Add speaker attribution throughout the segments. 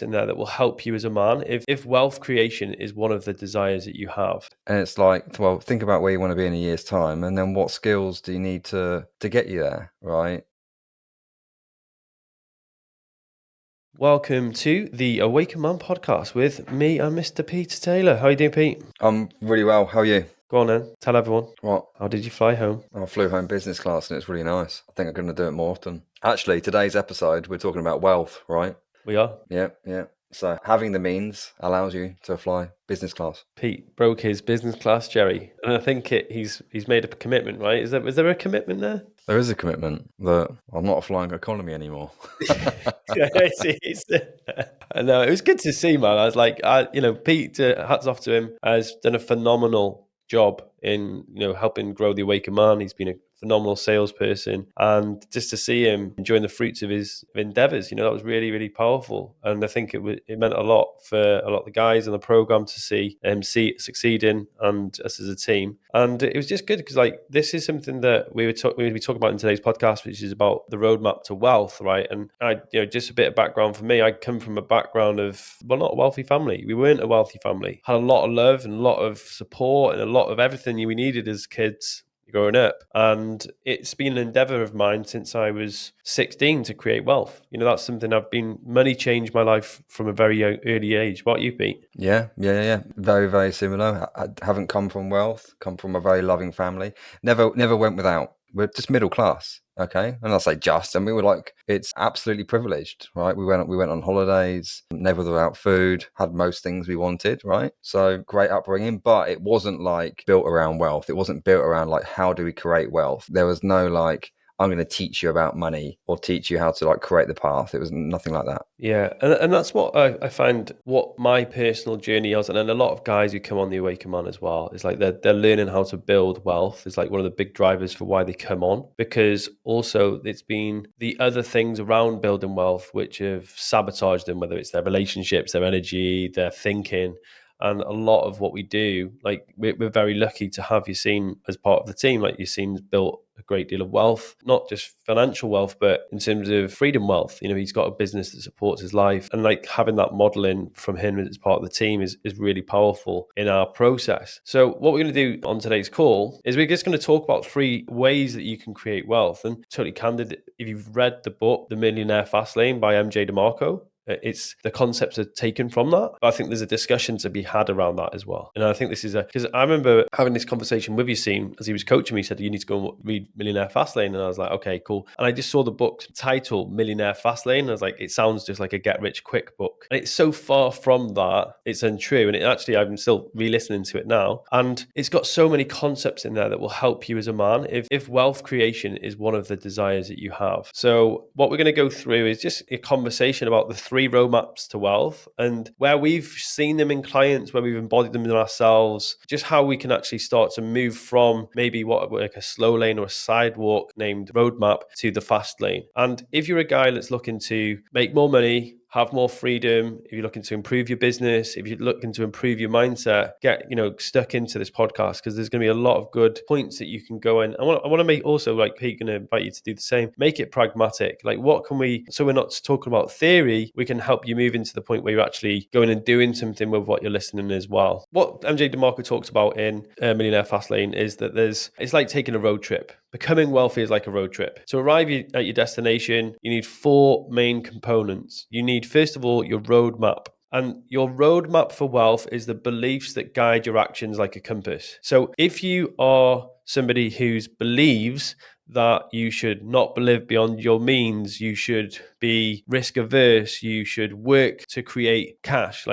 Speaker 1: in there that will help you as a man if wealth creation is one of the desires that you have.
Speaker 2: And it's like, well, think about where you want to be in a year's time, and then what skills do you need to get you there, right?
Speaker 1: Welcome to the Awaken Man podcast with me and Mr. Peter Taylor. How are you doing, Pete?
Speaker 2: I'm really well. How are you?
Speaker 1: Go on then, tell everyone.
Speaker 2: What?
Speaker 1: How did you fly home?
Speaker 2: I flew home business class and it's really nice. I think I'm going to do it more often. Actually, today's episode, we're talking about wealth, right?
Speaker 1: We are.
Speaker 2: Yeah. So having the means allows you to fly business class.
Speaker 1: Pete broke his business class Jerry, and I think he's made a commitment, right? Is there a commitment there?
Speaker 2: There is a commitment that I'm not flying economy anymore.
Speaker 1: I know, it was good to see, man. I was like, Pete, hats off to him, has done a phenomenal job in helping grow the Awaken Man. He's been a phenomenal salesperson, and just to see him enjoying the fruits of his endeavors, that was really, really powerful. And I think it meant a lot for a lot of the guys in the program to see him succeeding and us as a team. And it was just good because this is something that we would be talking about in today's podcast, which is about the roadmap to wealth, right? And just a bit of background for me. I come from a background of, well, not a wealthy family. We weren't a wealthy family. Had a lot of love and a lot of support and a lot of everything we needed as kids growing up. And it's been an endeavor of mine since I was 16 to create wealth. That's something money changed my life from a very early age. What about you, Pete?
Speaker 2: Yeah. Very, very similar. I haven't come from wealth, come from a very loving family. Never went without. We're just middle class. Okay. And I say just, and we were like, it's absolutely privileged, right? We went on holidays, never without food, had most things we wanted, right? So great upbringing, but it wasn't like built around wealth. It wasn't built around like, how do we create wealth? There was no like, I'm going to teach you about money or teach you how to create the path. It was nothing like that.
Speaker 1: Yeah. And that's what I find what my personal journey is. And then a lot of guys who come on the Awaken Man as well, it's like they're learning how to build wealth. It's like one of the big drivers for why they come on, because also it's been the other things around building wealth which have sabotaged them, whether it's their relationships, their energy, their thinking. And a lot of what we do, we're very lucky to have Yassine as part of the team. Yassine's built a great deal of wealth, not just financial wealth, but in terms of freedom wealth. He's got a business that supports his life, and having that modeling from him as part of the team is really powerful in our process. So what we're going to do on today's call is we're just going to talk about 3 ways that you can create wealth. And totally candid, if you've read the book, The Millionaire Fast Lane by MJ Demarco, it's the concepts are taken from that. But I think there's a discussion to be had around that as well. And I think this is because I remember having this conversation with Yassine as he was coaching me. He said, you need to go and read Millionaire Fast Lane. And I was like, okay, cool. And I just saw the book title Millionaire Fast Lane. And I was like, it sounds just like a get rich quick book. And it's so far from that, it's untrue. And I'm still re-listening to it now. And it's got so many concepts in there that will help you as a man if wealth creation is one of the desires that you have. So what we're going to go through is just a conversation about the 3 roadmaps to wealth and where we've seen them in clients, where we've embodied them in ourselves, just how we can actually start to move from maybe what like a slow lane or a sidewalk named roadmap to the fast lane. And if you're a guy that's looking to make more money, have more freedom, if you're looking to improve your business, if you're looking to improve your mindset, get stuck into this podcast, because there's going to be a lot of good points that you can go in. I want to make also, Pete, going to invite you to do the same. Make it pragmatic. What can we, so we're not talking about theory, we can help you move into the point where you're actually going and doing something with what you're listening as well. What MJ Demarco talks about in Millionaire Fast Lane is that it's like taking a road trip. Becoming wealthy is like a road trip. To arrive at your destination, you need 4 main components. You need, first of all, your roadmap. And your roadmap for wealth is the beliefs that guide your actions like a compass. So if you are somebody who believes that you should not live beyond your means, you should be risk averse, you should work to create cash,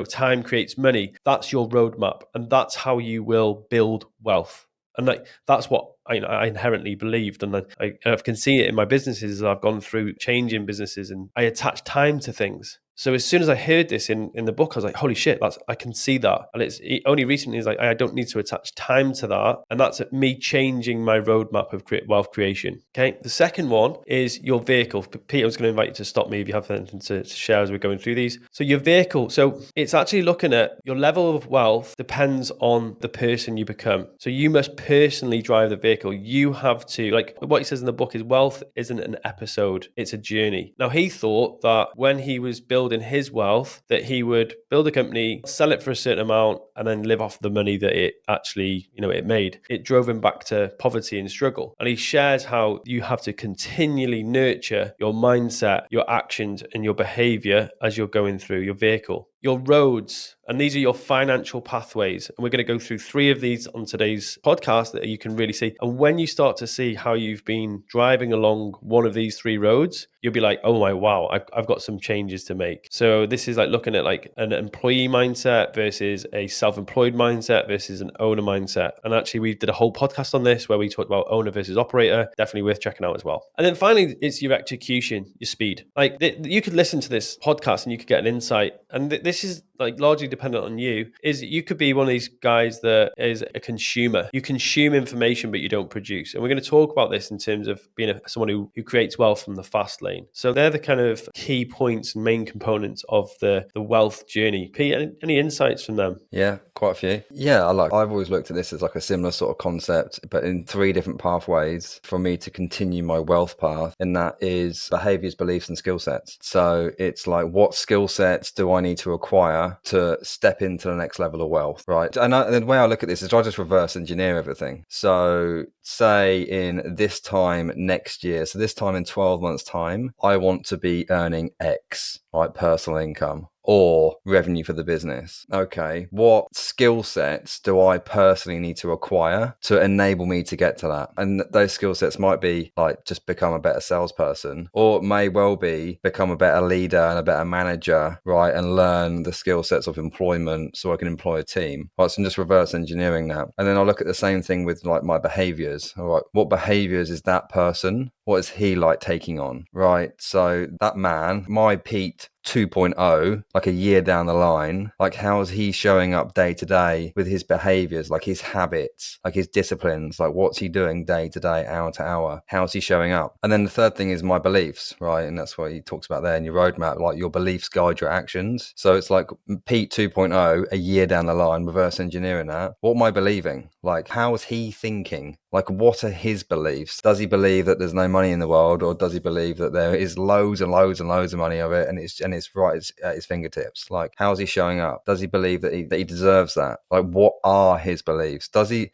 Speaker 1: time creates money, that's your roadmap. And that's how you will build wealth. And that's what I inherently believed. And I can see it in my businesses as I've gone through changing businesses, and I attach time to things. So as soon as I heard this in the book, I was like, holy shit, I can see that. And it's only recently is I don't need to attach time to that. And that's me changing my roadmap of wealth creation. Okay. The second one is your vehicle. Peter, I was going to invite you to stop me if you have anything to share as we're going through these. So your vehicle. So it's actually looking at your level of wealth depends on the person you become. So you must personally drive the vehicle. You have to, what he says in the book is wealth isn't an episode, it's a journey. Now he thought that when he was building building his wealth that he would build a company, sell it for a certain amount, and then live off the money that it actually, it made. It drove him back to poverty and struggle. And he shares how you have to continually nurture your mindset, your actions, and your behavior as you're going through your vehicle. Your roads, and these are your financial pathways. And we're going to go through 3 of these on today's podcast that you can really see. And when you start to see how you've been driving along one of these 3 roads, you'll be like, oh my, wow, I've got some changes to make. So this is like looking at like an employee mindset versus a self-employed mindset versus an owner mindset. And actually we did a whole podcast on this where we talked about owner versus operator. Definitely worth checking out as well. And then finally, it's your execution, your speed. Like you could listen to this podcast and you could get an insight. And this is like largely dependent on you, is you could be one of these guys that is a consumer. You consume information, but you don't produce. And we're going to talk about this in terms of being someone who creates wealth from the fast lane. So they're the kind of key points and main components of the wealth journey. Pete, any insights from them?
Speaker 2: Yeah, quite a few. Yeah, I've always looked at this as like a similar sort of concept, but in 3 different pathways for me to continue my wealth path. And that is behaviors, beliefs, and skill sets. So it's like, what skill sets do I need to acquire to step into the next level of wealth, right? And the way I look at this is I just reverse engineer everything. So say in this time next year, so this time in 12 months time, I want to be earning X, right? Personal income or revenue for the business. Okay, what skill sets do I personally need to acquire to enable me to get to that? And those skill sets might be like just become a better salesperson, or it may well be become a better leader and a better manager, right? And learn the skill sets of employment so I can employ a team. Right, so I'm just reverse engineering that. And then I'll look at the same thing with like my behaviors. All right, what behaviors is that person? What is he like taking on? Right, so that man, my Pete 2.0, like a year down the line, like how is he showing up day to day with his behaviors, like his habits, like his disciplines, like what's he doing day to day, hour to hour? How's he showing up? And then the third thing is my beliefs, right? And that's what he talks about there in your roadmap, like your beliefs guide your actions. So it's like Pete 2.0, a year down the line, reverse engineering that. What am I believing? Like, how is he thinking? Like, what are his beliefs? Does he believe that there's no money in the world, or does he believe that there is loads and loads and loads of money of it, and it's right at his fingertips? Like, how's he showing up? Does he believe that he deserves that? Like, what are his beliefs?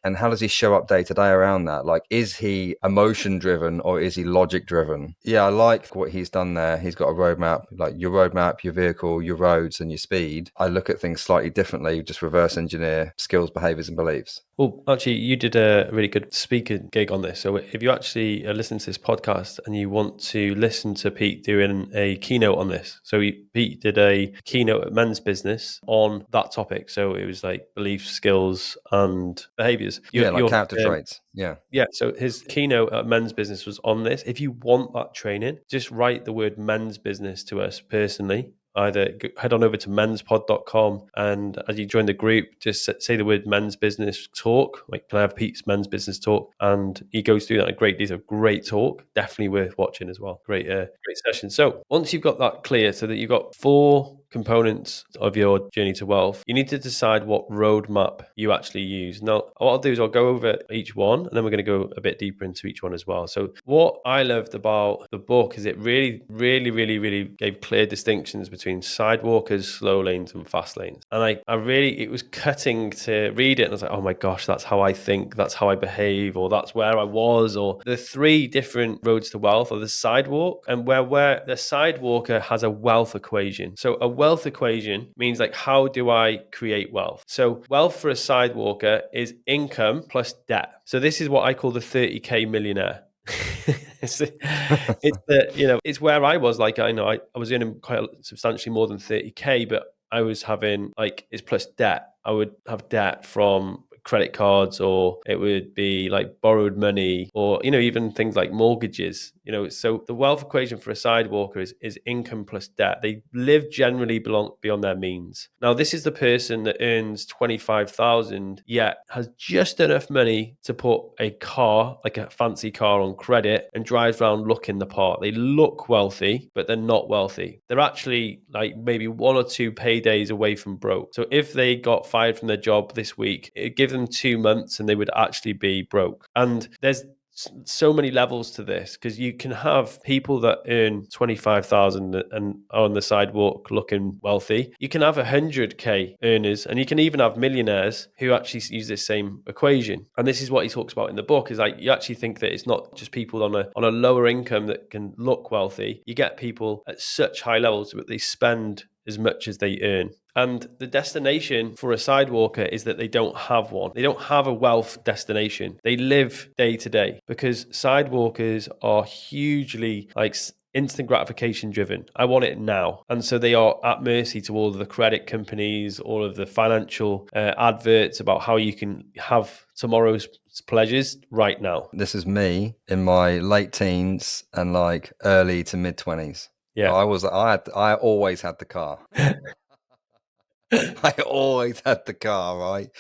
Speaker 2: And how does he show up day to day around that? Like, is he emotion driven or is he logic driven? Yeah, I like what he's done there. He's got a roadmap, like your roadmap, your vehicle, your roads, and your speed. I look at things slightly differently, just reverse engineer skills, behaviors, and beliefs.
Speaker 1: Well, actually, you did a really good speaker gig on this. So if you actually listen to this podcast and you want to listen to Pete doing a keynote on this, so Pete did a keynote at Men's Business on that topic. So it was like beliefs, skills, and behaviors.
Speaker 2: Like character traits. Yeah.
Speaker 1: Yeah. So his keynote at Men's Business was on this. If you want that training, just write the word Men's Business to us personally. Either head on over to menspod.com, and as you join the group, just say the word men's business talk. Like, can I have Pete's men's business talk? And he goes through that in great detail. Great talk. Definitely worth watching as well. Great session. So once you've got that clear, so that you've got 4 components of your journey to wealth, you need to decide what roadmap you actually use. Now, what I'll do is I'll go over each one, and then we're going to go a bit deeper into each one as well. So what I loved about the book is it really, really, really, really gave clear distinctions between sidewalkers, slow lanes, and fast lanes. And I really, it was cutting to read it, and I was like, oh my gosh, that's how I think, that's how I behave, or that's where I was. Or the 3 different roads to wealth are the sidewalk, and where the sidewalker has a wealth equation. So a wealth equation means like, how do I create wealth? So wealth for a sidewalker is income plus debt. So this is what I call the 30K millionaire. it's it's where I was. Like, I know I was earning quite substantially more than 30K, but I was having like, it's plus debt. I would have debt from credit cards, or it would be like borrowed money, or even things like mortgages. So the wealth equation for a sidewalker is income plus debt. They live generally beyond their means. Now, this is the person that earns 25,000 yet has just enough money to put a car, like a fancy car, on credit and drives around looking the part. They look wealthy, but they're not wealthy. They're actually like maybe 1 or 2 paydays away from broke. So if they got fired from their job this week, it'd give them 2 months and they would actually be broke. And there's so many levels to this, because you can have people that earn 25,000 and are on the sidewalk looking wealthy. You can have 100K earners, and you can even have millionaires who actually use this same equation. And this is what he talks about in the book, is like, you actually think that it's not just people on a lower income that can look wealthy. You get people at such high levels that they spend as much as they earn. And the destination for a sidewalker is that they don't have one. They don't have a wealth destination. They live day to day, because sidewalkers are hugely like instant gratification driven. I want it now. And so they are at mercy to all of the credit companies, all of the financial adverts about how you can have tomorrow's pleasures right now.
Speaker 2: This is me in my late teens and like early to mid 20s.
Speaker 1: Yeah.
Speaker 2: I always had the car. I always had the car, right?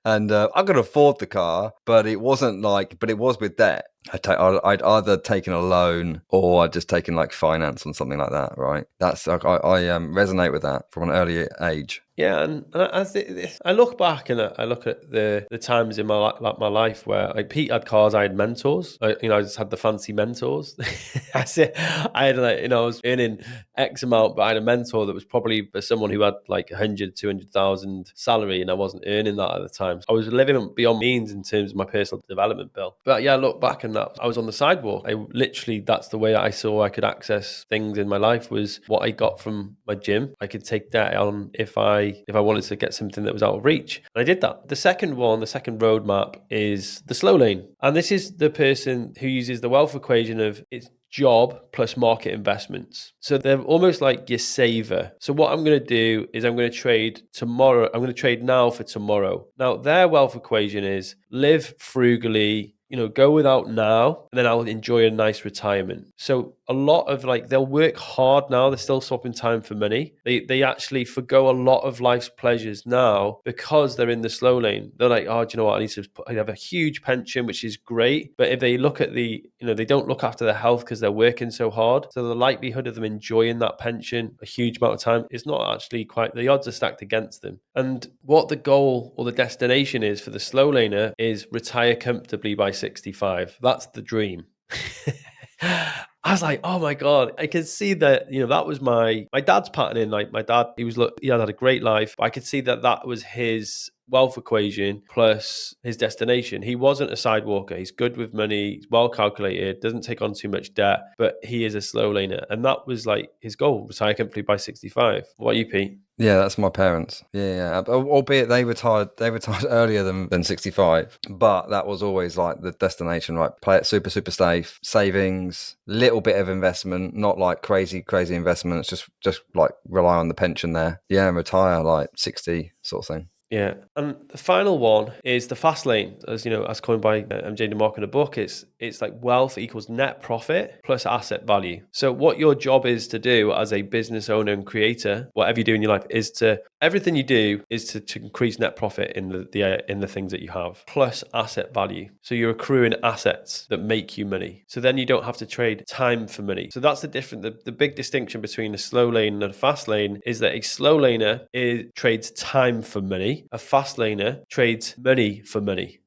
Speaker 2: And I could afford the car, but it wasn't like, but it was with debt. I'd either taken a loan or I'd just taken like finance on something like that, right? That's like, I resonate with that from an early age.
Speaker 1: Yeah, and I look back and I look at the times in my life where like Pete had cars, I had mentors. I just had the fancy mentors. I had like, I was earning X amount, but I had a mentor that was probably for someone who had like 100, 200,000 salary, and I wasn't earning that at the time. So I was living beyond means in terms of my personal development bill. But yeah, I look back and that I was on the sidewalk. That's the way that I saw I could access things in my life, was what I got from my gym. I could take that on if I wanted to get something that was out of reach. And I did that. The second roadmap is the slow lane. And this is the person who uses the wealth equation of its job plus market investments. So they're almost like your saver. So what I'm going to do is I'm going to trade tomorrow. I'm going to trade now for tomorrow. Now, their wealth equation is live frugally, go without now, and then I'll enjoy a nice retirement. So a lot of like, they'll work hard now. They're still swapping time for money. They actually forgo a lot of life's pleasures now because they're in the slow lane. They're like, oh, do you know what? I have a huge pension, which is great. But if they look at they don't look after their health because they're working so hard. So the likelihood of them enjoying that pension a huge amount of time is not actually quite, the odds are stacked against them. And what the goal or the destination is for the slow laner is retire comfortably by 65. That's the dream. I was like, oh my God, I could see that, that was my dad's pattern. Like my dad, he had a great life. But I could see that was his wealth equation plus his destination. He wasn't a sidewalker. He's good with money. He's well calculated, doesn't take on too much debt, but he is a slow laner. And that was like his goal, retire comfortably by 65. What are you, Pete?
Speaker 2: Yeah, that's my parents. Yeah. Albeit they retired earlier than 65, but that was always like the destination, right? Play it super safe, savings, little bit of investment, not like crazy investments, just like rely on the pension there. Yeah, and retire like 60 sort of thing.
Speaker 1: Yeah. And the final one is the fast lane. As coined by MJ Demarco in the book, it's like wealth equals net profit plus asset value. So what your job is to do as a business owner and creator, whatever you do in your life, everything you do is to increase net profit in the things that you have, plus asset value. So you're accruing assets that make you money. So then you don't have to trade time for money. So that's the big distinction between a slow lane and a fast lane is that a slow laner trades time for money. A fast laner trades money for money.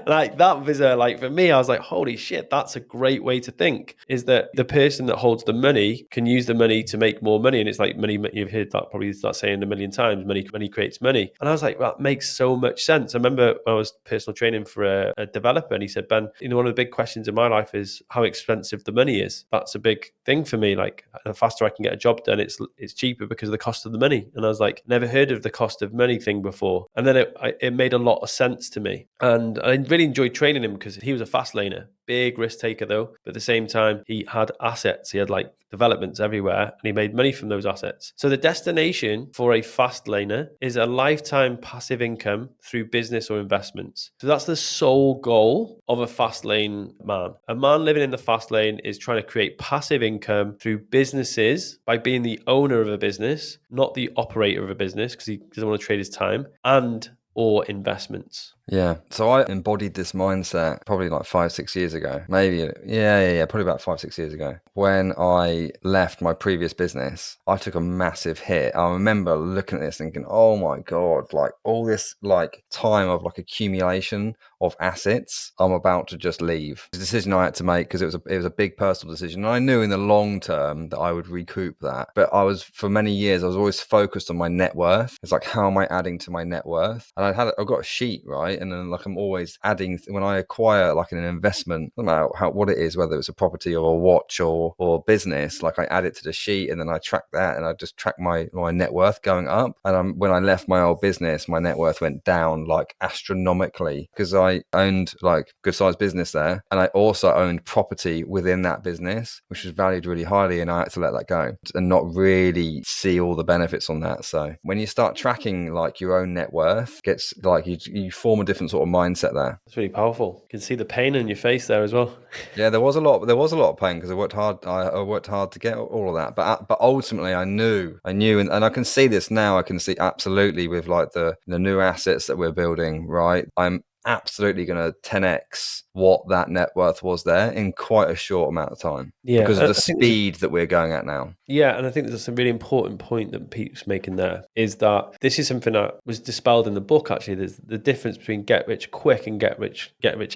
Speaker 1: Like that was for me, I was like, holy shit, that's a great way to think, is that the person that holds the money can use the money to make more money. And it's like money, you've heard that probably start saying a million times, money creates money. And I was like, that makes so much sense. I remember when I was personal training for a developer, and he said, Ben, one of the big questions in my life is how expensive the money is. That's a big thing for me. Like the faster I can get a job done, it's cheaper because of the cost of the money. And I was like, never heard of the cost of money thing before. And then it made a lot of sense to me. And I really enjoyed training him because he was a fast laner, big risk taker though. But at the same time, he had assets. He had like developments everywhere and he made money from those assets. So the destination for a fast laner is a lifetime passive income through business or investments. So that's the sole goal of a fast lane man. A man living in the fast lane is trying to create passive income through businesses by being the owner of a business, not the operator of a business, because he doesn't want to trade his time, and or investments?
Speaker 2: Yeah. So I embodied this mindset probably like 5-6 years ago. Maybe, yeah. Probably about 5-6 years ago. When I left my previous business, I took a massive hit. I remember looking at this thinking, oh my God, like all this like time of like accumulation of assets, I'm about to just leave. It's a decision I had to make because it was a big personal decision. And I knew in the long term that I would recoup that. But for many years, I was always focused on my net worth. It's like, how am I adding to my net worth? And I've got a sheet, right? And then like I'm always adding when I acquire like an investment, no matter what it is, whether it's a property or a watch or business, like I add it to the sheet and then I track that and I just track my net worth going up. And when I left my old business, my net worth went down like astronomically because I owned like good sized business there, and I also owned property within that business, which was valued really highly, and I had to let that go and not really see all the benefits on that. So when you start tracking like your own net worth, gets like you form a different sort of mindset there.
Speaker 1: It's really powerful. You can see the pain in your face there as well.
Speaker 2: Yeah, there was a lot of pain because I worked hard. I worked hard to get all of that, but ultimately I knew, and I can see this now. I can see absolutely with like the new assets that we're building. Right, I'm absolutely going to 10x what that net worth was there in quite a short amount of time because of the speed that we're going at now.
Speaker 1: Yeah, and I think there's a really important point that Pete's making there, is that this is something that was dispelled in the book. Actually, there's the difference between get rich quick and get rich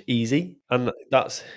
Speaker 1: easy, and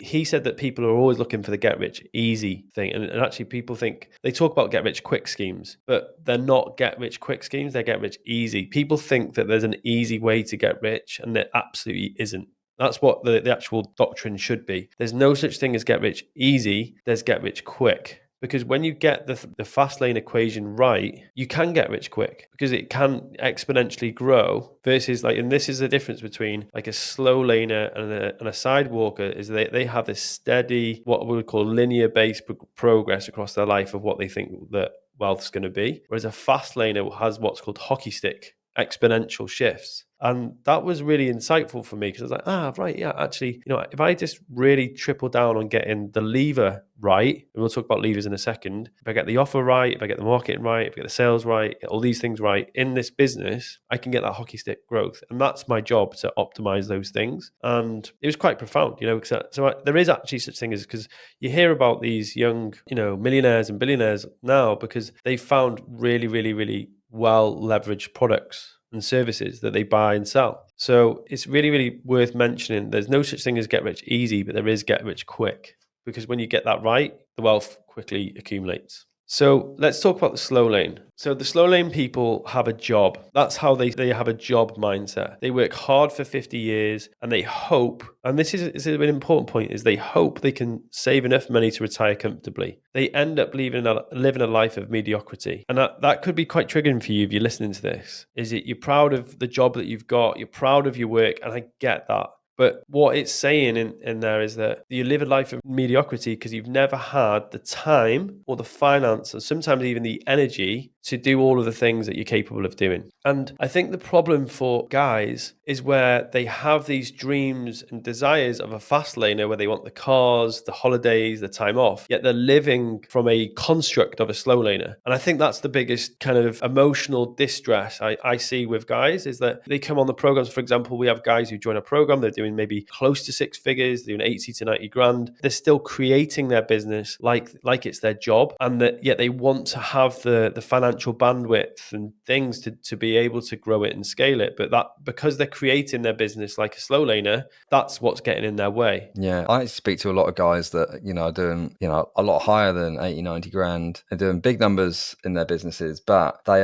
Speaker 1: he said that people are always looking for the get rich easy thing, and actually people think they talk about get rich quick schemes, but they're not get rich quick schemes. They're get rich easy. People think that there's an easy way to get rich, and there absolutely isn't. That's what the actual doctrine should be. There's no such thing as get rich easy. There's get rich quick. Because when you get the fast lane equation right, you can get rich quick because it can exponentially grow versus like, and this is the difference between like a slow laner and a sidewalker, is they have this steady, what we would call linear based progress across their life of what they think that wealth's going to be. Whereas a fast laner has what's called hockey stick, exponential shifts. And that was really insightful for me because I was like, right, yeah, actually, if I just really triple down on getting the lever right, and we'll talk about levers in a second, if I get the offer right, if I get the marketing right, if I get the sales right, get all these things right in this business, I can get that hockey stick growth. And that's my job, to optimize those things. And it was quite profound, so there is actually such thing as, because you hear about these young, millionaires and billionaires now because they found really, really, really well leveraged products and services that they buy and sell. So it's really, really worth mentioning. There's no such thing as get rich easy, but there is get rich quick, because when you get that right, the wealth quickly accumulates. So let's talk about the slow lane. So the slow lane people have a job. That's how they have a job mindset. They work hard for 50 years and they hope, and this is an important point, is they hope they can save enough money to retire comfortably. They end up living a life of mediocrity. And that could be quite triggering for you if you're listening to this. Is it you're proud of the job that you've got, you're proud of your work, and I get that. But what it's saying in there is that you live a life of mediocrity because you've never had the time or the finance, or sometimes even the energy, to do all of the things that you're capable of doing. And I think the problem for guys is where they have these dreams and desires of a fast laner where they want the cars, the holidays, the time off, yet they're living from a construct of a slow laner. And I think that's the biggest kind of emotional distress I see with guys, is that they come on the programs. For example, we have guys who join a program, they're doing maybe close to 6 figures, doing 80 to 90 grand. They're still creating their business like it's their job, and that yet they want to have the financial bandwidth and things to be able to grow it and scale it. But that, because they're creating their business like a slow laner, that's what's getting in their way.
Speaker 2: Yeah, I speak to a lot of guys that, are doing, a lot higher than 80, 90 grand. They're doing big numbers in their businesses, but they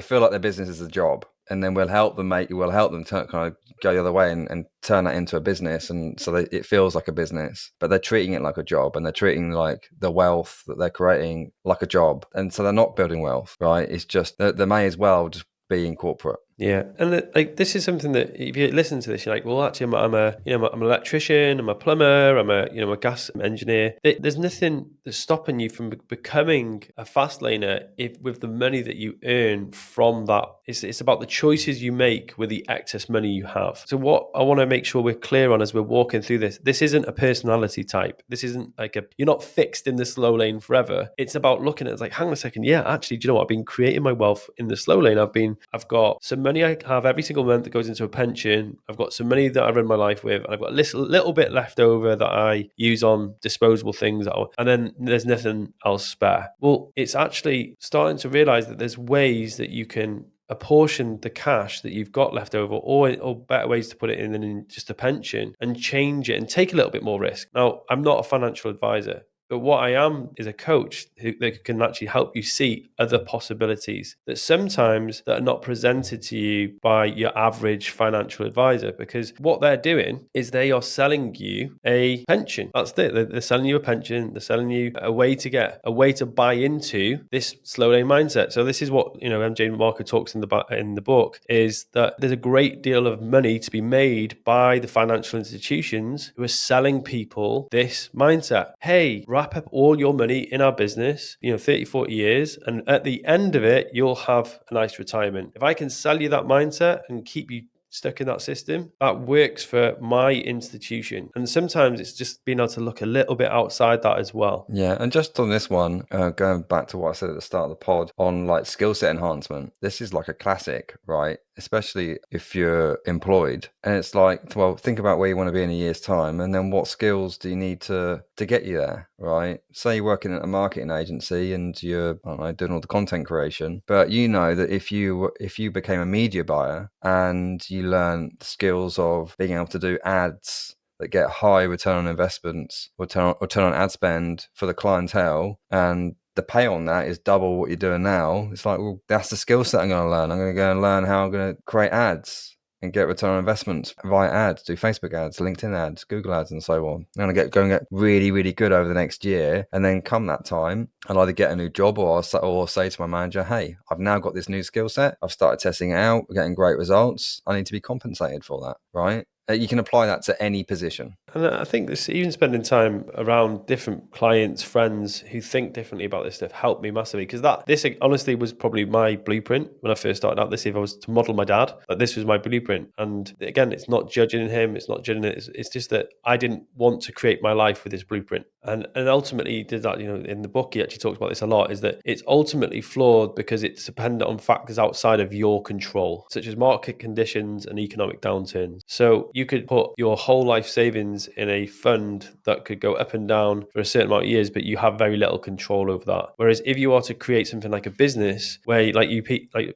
Speaker 2: feel like their business is a job. And then we'll help them kind of go the other way and turn that into a business. And so it feels like a business, but they're treating it like a job, and they're treating like the wealth that they're creating like a job. And so they're not building wealth, right? It's just they may as well just be in corporate.
Speaker 1: Yeah, and this is something that if you listen to this, you're like, well, actually, I'm an electrician, I'm a plumber, I'm a gas engineer. There's nothing that's stopping you from becoming a fast laner with the money that you earn from that. It's about the choices you make with the excess money you have. So what I want to make sure we're clear on as we're walking through this isn't a personality type. This isn't like you're not fixed in the slow lane forever. It's about looking at it like, hang on a second, yeah, actually, do you know what? I've been creating my wealth in the slow lane. I've got some money I have every single month that goes into a pension. I've got some money that I run my life with, and I've got a little bit left over that I use on disposable things, and then there's nothing else spare. Well, it's actually starting to realize that there's ways that you can apportion the cash that you've got left over, or better ways to put it in than in just a pension, and change it and take a little bit more risk. Now, I'm not a financial advisor, but what I am is a coach that can actually help you see other possibilities that sometimes that are not presented to you by your average financial advisor, because what they're doing is they are selling you a pension. That's it. They're selling you a pension. They're selling you a way to buy into this slow lane mindset. So this is what, MJ Demarco talks in the book, is that there's a great deal of money to be made by the financial institutions who are selling people this mindset. Hey, wrap up all your money in our business, 30, 40 years. And at the end of it, you'll have a nice retirement. If I can sell you that mindset and keep you stuck in that system, that works for my institution. And sometimes it's just being able to look a little bit outside that as well.
Speaker 2: Yeah, and just on this one, going back to what I said at the start of the pod on like skill set enhancement, this is like a classic, right? Especially if you're employed. And it's like, well, think about where you want to be in a year's time, and then what skills do you need to get you there, right? Say you're working at a marketing agency and you're, I don't know, doing all the content creation, but you know that if you became a media buyer and you learn the skills of being able to do ads that get high return on investments, return on ad spend for the clientele, and the pay on that is double what you're doing now. It's like, well, that's the skill set I'm going to learn. I'm going to go and learn how I'm going to create ads and get return on investments via ads, do Facebook ads, LinkedIn ads, Google ads, and so on. I'm going to get really, really good over the next year. And then come that time, I'll either get a new job or say to my manager, hey, I've now got this new skill set. I've started testing it out. We're getting great results. I need to be compensated for that, right? You can apply that to any position.
Speaker 1: And I think this, even spending time around different clients, friends who think differently about this stuff, helped me massively, because this honestly was probably my blueprint when I first started out. If I was to model my dad, this was my blueprint. And again, it's not judging him, it's not judging it. It's just that I didn't want to create my life with this blueprint. And ultimately he did that, in the book, he actually talks about this a lot, is that it's ultimately flawed because it's dependent on factors outside of your control, such as market conditions and economic downturns. So you could put your whole life savings in a fund that could go up and down for a certain amount of years, but you have very little control over that. Whereas if you are to create something like a business where, like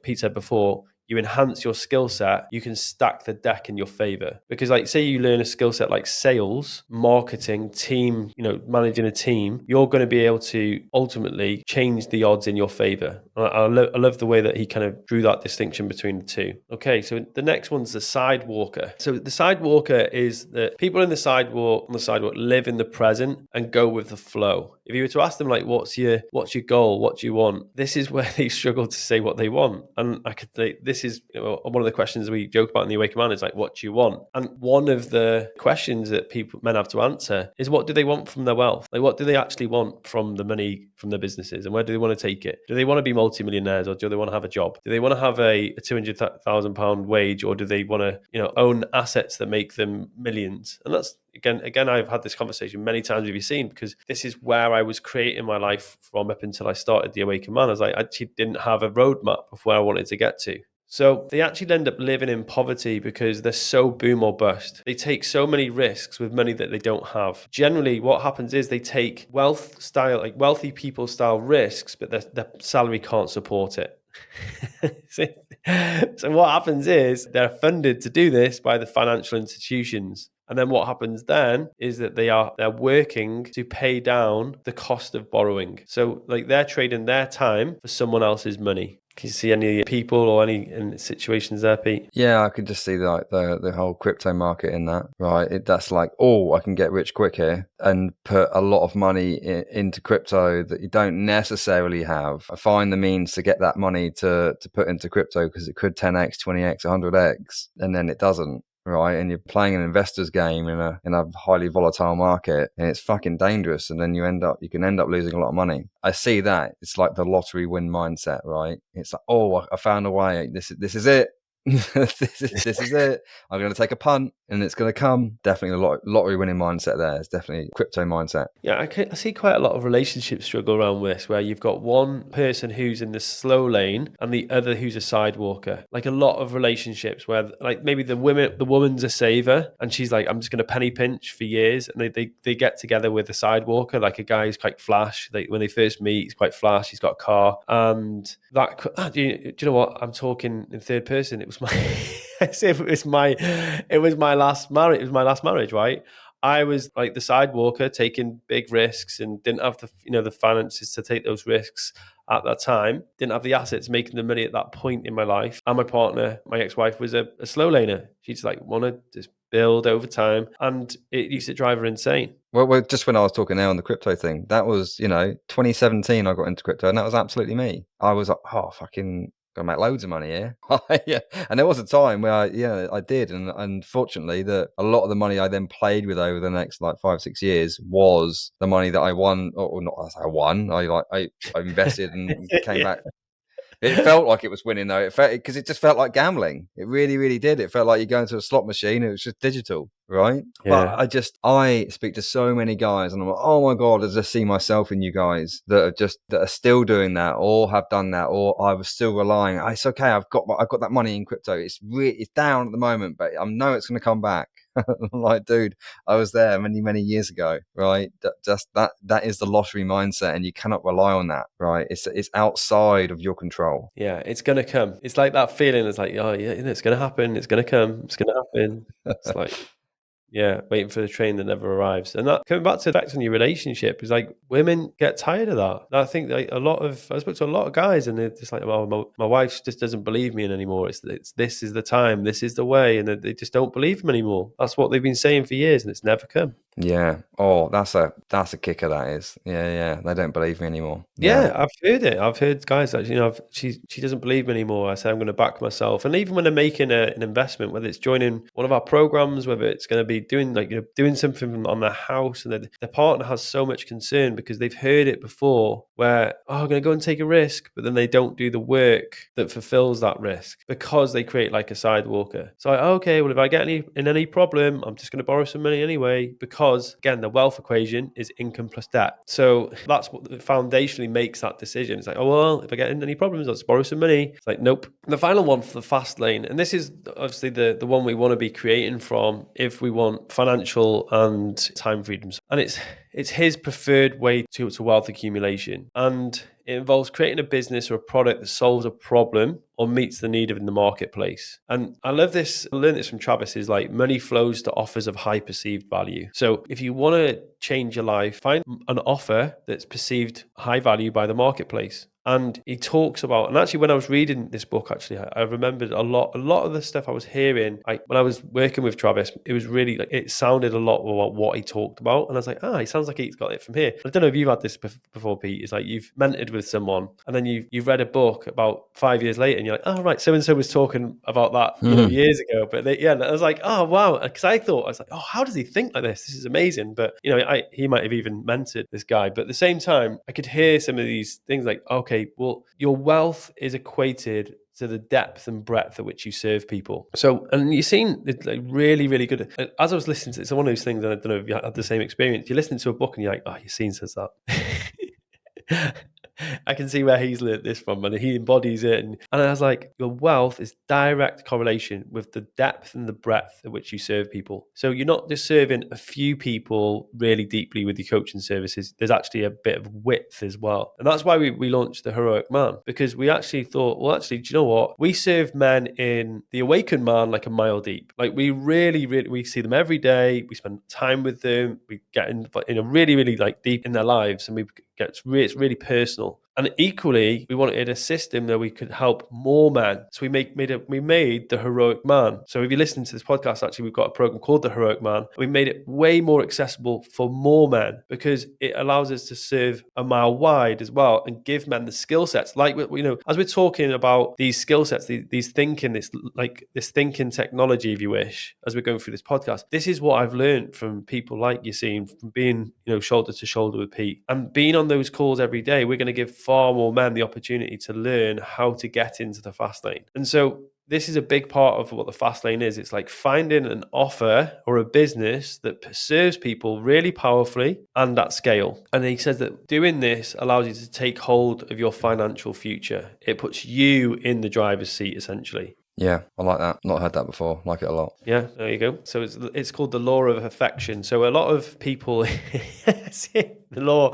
Speaker 1: Pete said before, you enhance your skill set, you can stack the deck in your favor. Because say you learn a skill set like sales, marketing, team, managing a team, you're going to be able to ultimately change the odds in your favor. I love the way that he kind of drew that distinction between the two. Okay, so the next one's the sidewalker. So the sidewalker is that people on the sidewalk live in the present and go with the flow. If you were to ask them, like, what's your goal? What do you want? This is where they struggle to say what they want. And I could say, this is one of the questions we joke about in the Awakened Man is like, what do you want? And one of the questions that men have to answer is, what do they want from their wealth? Like, what do they actually want from the money from their businesses? And where do they want to take it? Do they want to be multimillionaires, or do they want to have a job? Do they want to have a £200,000 wage, or do they want to, own assets that make them millions? And that's, Again, I've had this conversation many times with you seen, because this is where I was creating my life from up until I started the Awakened Man. I actually didn't have a roadmap of where I wanted to get to. So they actually end up living in poverty because they're so boom or bust. They take so many risks with money that they don't have. Generally, what happens is they take wealthy people style risks, but their salary can't support it. So what happens is they're funded to do this by the financial institutions. And then what happens then is that they're working to pay down the cost of borrowing. So they're trading their time for someone else's money. Can you see any people or any situations there, Pete?
Speaker 2: Yeah, I could just see the whole crypto market in that, right? That's like, I can get rich quick here, and put a lot of money into crypto that you don't necessarily have. Find the means to get that money to put into crypto, because it could 10x, 20x, 100x, and then it doesn't. Right, and you're playing an investor's game in a highly volatile market, and it's fucking dangerous. And then you can end up losing a lot of money. I see that. It's like the lottery win mindset, right? It's like, I found a way. This is it. this is it. I'm going to take a punt. and it's going to come. Definitely a lottery winning mindset there. It's definitely a crypto mindset.
Speaker 1: Yeah, I see quite a lot of relationships struggle around this, where you've got one person who's in the slow lane and the other who's a sidewalker. Like a lot of relationships where, like, maybe the woman's a saver and she's like, I'm just going to penny pinch for years, and they get together with a sidewalker, like a guy who's quite flash. When they first meet, he's quite flash. He's got a car, and do you know what? I'm talking in third person. It was my, I say it was my last marriage. It was my last marriage, right? I was like the sidewalker taking big risks and didn't have the finances to take those risks at that time. Didn't have the assets making the money at that point in my life. And my partner, my ex-wife, was a slow laner. She's like wanted to build over time, and it used to drive her insane.
Speaker 2: Well, just when I was talking now on the crypto thing, that was 2017. I got into crypto, and that was absolutely me. I was like, oh, fucking gonna make loads of money here. Yeah. And there was a time where I did, and unfortunately a lot of the money I then played with over the next like 5-6 years was the money that I won, or not I won. I invested and came back. It felt like it was winning though. It felt, because it just felt like gambling. It really, really did. It felt like you go into a slot machine. It was just digital, right?
Speaker 1: Yeah.
Speaker 2: But I speak to so many guys, and I'm like, oh my god, I just see myself in you guys that are still doing that, or have done that, or I was still relying. It's okay. I've got that money in crypto. It's down at the moment, but I know it's going to come back. I'm like, dude, I was there many, many years ago, right? That is the lottery mindset, and you cannot rely on that, right? It's outside of your control.
Speaker 1: Yeah, it's gonna come. It's like that feeling. It's like, oh yeah, it's gonna happen. It's gonna come. It's gonna happen. It's like, yeah, waiting for the train that never arrives. And that, coming back to the effect on your relationship, is like women get tired of that. I think like I spoke to a lot of guys, and they're just like, oh, my wife just doesn't believe me anymore. It's this is the time, this is the way, and they just don't believe him anymore. That's what they've been saying for years, and it's never come.
Speaker 2: Yeah. Oh, that's a kicker. That is. Yeah, yeah. They don't believe me anymore.
Speaker 1: Yeah, I've heard it. I've heard guys that, she doesn't believe me anymore. I say I'm going to back myself, and even when they're making an investment, whether it's joining one of our programs, whether it's going to be doing something on their house, and their partner has so much concern because they've heard it before, where I'm going to go and take a risk, but then they don't do the work that fulfills that risk because they create like a sidewalker. So okay, well if I get any problem, I'm just going to borrow some money anyway, because again the wealth equation is income plus debt. So that's what foundationally makes that decision. It's like, oh well, if I get in any problems, I'll just borrow some money. It's like, nope. The final one for the fast lane, and this is obviously the one we want to be creating from if we want financial and time freedoms, and it's his preferred way to wealth accumulation, and it involves creating a business or a product that solves a problem or meets the need in the marketplace. And I love this. I learned this from Travis, is like money flows to offers of high perceived value. So if you want to change your life, find an offer that's perceived high value by the marketplace. And he talks about, and actually when I was reading this book, actually, I remembered a lot of the stuff I was hearing. When I was working with Travis, it was really like, it sounded a lot about what he talked about. And I was like, he sounds like he's got it from here. I don't know if you've had this before, Pete. It's like you've mentored with someone and then you've read a book about 5 years later and you're like, oh, right, so-and-so was talking about that, years ago. But I was like, oh, wow. Because I was like, oh, how does he think like this? This is amazing. But, he might have even mentored this guy. But at the same time, I could hear some of these things like, okay, well, your wealth is equated to the depth and breadth at which you serve people. So, and you've seen it's like really, really good. As I was listening to it, it's one of those things, and I don't know if you had the same experience. You listen to a book and you're like, oh, Yassine says that. I can see where he's learned this from, and he embodies it. And I was like, your wealth is direct correlation with the depth and the breadth at which you serve people. So you're not just serving a few people really deeply with your coaching services. There's actually a bit of width as well. And that's why we launched the Heroic Man, because we actually thought, well, actually, do you know what? We serve men in the Awakened Man like a mile deep. Like we really, really, we see them every day. We spend time with them. We get in really, really like deep in their lives, and it's really personal. And equally, we wanted a system that we could help more men. So we made the Heroic Man. So if you listen to this podcast, actually, we've got a program called the Heroic Man. We made it way more accessible for more men because it allows us to serve a mile wide as well and give men the skill sets. Like, as we're talking about these skill sets, these thinking, this thinking technology, if you wish, as we're going through this podcast, this is what I've learned from people like Yassine, from being, shoulder to shoulder with Pete and being on those calls every day. We're going to give far more men the opportunity to learn how to get into the fast lane. And so this is a big part of what the fast lane is. It's like finding an offer or a business that serves people really powerfully and at scale. And he says that doing this allows you to take hold of your financial future. It puts you in the driver's seat, essentially.
Speaker 2: Yeah, I like that. Not heard that before. Like it a lot.
Speaker 1: Yeah, there you go. So it's called the law of affection. So a lot of people, the law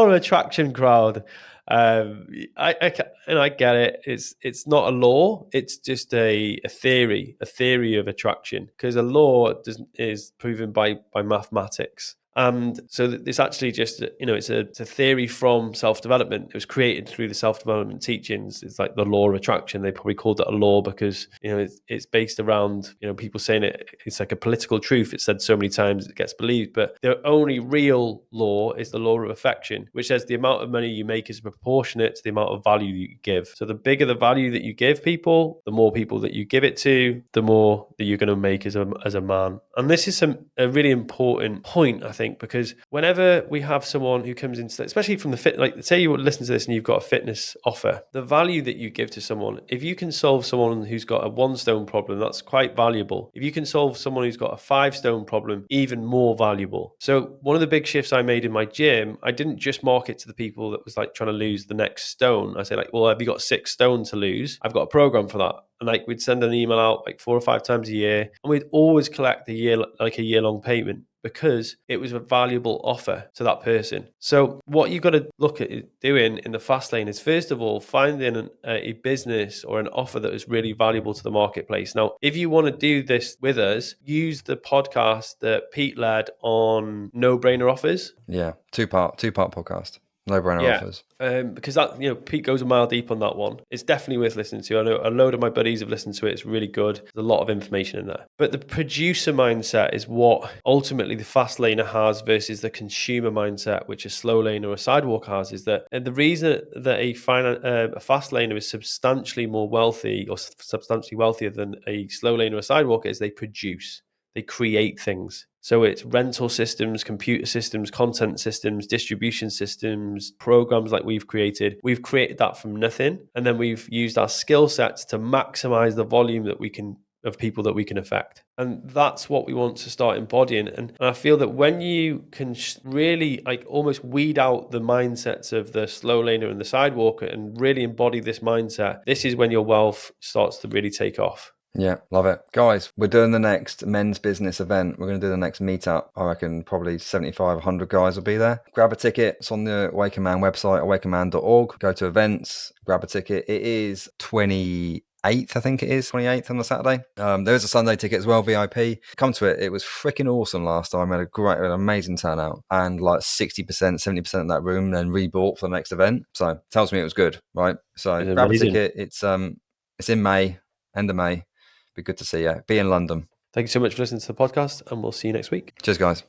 Speaker 1: of attraction crowd. I get it. It's not a law. It's just a theory of attraction, because a law is proven by mathematics. And so it's actually just, it's a theory from self-development. It was created through the self-development teachings. It's like the law of attraction. They probably called it a law because, it's based around, people saying it's like a political truth. It's said so many times it gets believed. But the only real law is the law of affection, which says the amount of money you make is proportionate to the amount of value that you give. So the bigger the value that you give people, the more people that you give it to, the more that you're going to make as a man. And this is a really important point, I think, because whenever we have someone who comes into, especially from the fit, like say you listen to this and you've got a fitness offer, the value that you give to someone, if you can solve someone who's got a 1 stone problem, that's quite valuable. If you can solve someone who's got a 5 stone problem, even more valuable. So one of the big shifts I made in my gym, I didn't just market to the people that was like trying to lose the next stone. I say like, well, have you got 6 stone to lose? I've got a program for that. And like we'd send an email out like 4 or 5 times a year, and we'd always collect a year-long payment, because it was a valuable offer to that person. So what you've got to look at doing in the fast lane is, first of all, finding a business or an offer that is really valuable to the marketplace. Now, if you want to do this with us, use the podcast that Pete led on no-brainer offers.
Speaker 2: Yeah, two-part podcast. No-brainer offers.
Speaker 1: Because that, Pete goes a mile deep on that one. It's definitely worth listening to. I know a load of my buddies have listened to it. It's really good. There's a lot of information in there. But the producer mindset is what ultimately the fast laner has versus the consumer mindset, which a slow laner or a sidewalk has. Is that the reason that a fast laner is substantially more wealthy or substantially wealthier than a slow laner or a sidewalker is they produce. They create things. So it's rental systems, computer systems, content systems, distribution systems, programs like we've created. We've created that from nothing. And then we've used our skill sets to maximize the volume that we can of people that we can affect. And that's what we want to start embodying. And I feel that when you can really like almost weed out the mindsets of the slow laner and the sidewalker and really embody this mindset, this is when your wealth starts to really take off.
Speaker 2: Yeah, love it. Guys, we're doing the next men's business event. We're going to do the next meetup. I reckon probably 75, 100 guys will be there. Grab a ticket. It's on the Awaken Man website, awakenman.org. Go to events, grab a ticket. It is 28th, I think it is, 28th on the Saturday. There is a Sunday ticket as well, VIP. Come to it. It was freaking awesome last time. We had an amazing turnout, and like 60%, 70% of that room then rebought for the next event. So tells me it was good, right? So grab a ticket. It's in May, end of May. Be good to see you. Be in London.
Speaker 1: Thank you so much for listening to the podcast, and we'll see you next week.
Speaker 2: Cheers, guys.